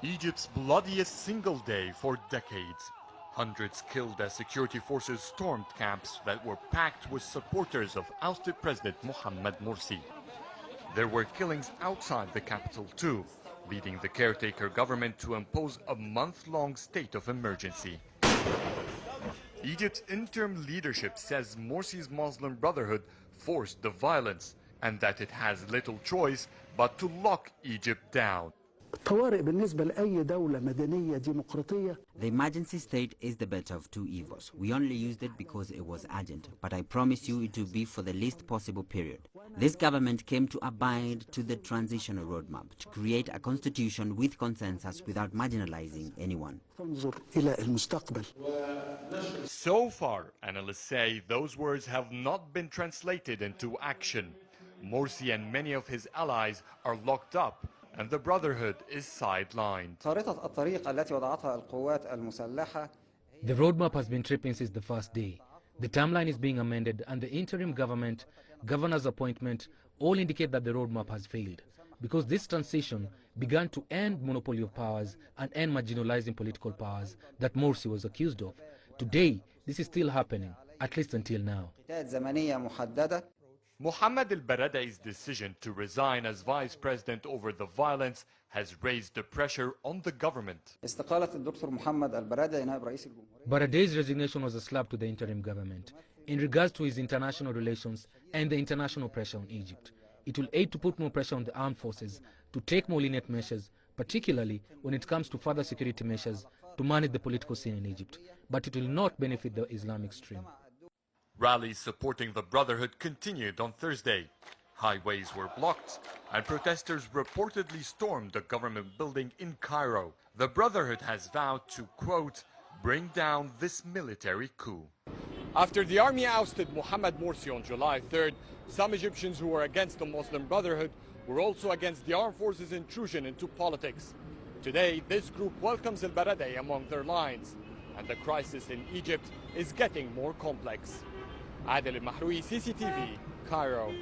Egypt's bloodiest single day for decades. Hundreds killed as security forces stormed camps that were packed with supporters of ousted President Mohammed Morsi. There were killings outside the capital too, leading the caretaker government to impose a month-long state of emergency. Egypt's interim leadership says Morsi's Muslim Brotherhood forced the violence and that it has little choice but to lock Egypt down. The emergency state is the better of two evils. We only used it because it was urgent, but I promise you it will be for the least possible period. This government came to abide to the transitional roadmap, to create a constitution with consensus without marginalizing anyone. So far, analysts say those words have not been translated into action. Morsi and many of his allies are locked up, and the Brotherhood is sidelined. The roadmap has been tripping since the first day. The timeline is being amended, and the interim government, governor's appointment, all indicate that the roadmap has failed. Because this transition began to end monopoly of powers and end marginalizing political powers that Morsi was accused of. Today, this is still happening, at least until now. Mohammed al-Baradei's decision to resign as vice president over the violence has raised the pressure on the government. Baradei's resignation was a slap to the interim government in regards to his international relations and the international pressure on Egypt. It will aid to put more pressure on the armed forces to take more lenient measures, particularly when it comes to further security measures to manage the political scene in Egypt. But it will not benefit the Islamic stream. Rallies supporting the Brotherhood continued on Thursday. Highways were blocked, and protesters reportedly stormed the government building in Cairo. The Brotherhood has vowed to, quote, bring down this military coup. After the army ousted Mohammed Morsi on July 3rd, some Egyptians who were against the Muslim Brotherhood were also against the armed forces' intrusion into politics. Today, this group welcomes al-Baradei among their lines, and the crisis in Egypt is getting more complex. Adel al-Mahroui, CCTV, Cairo.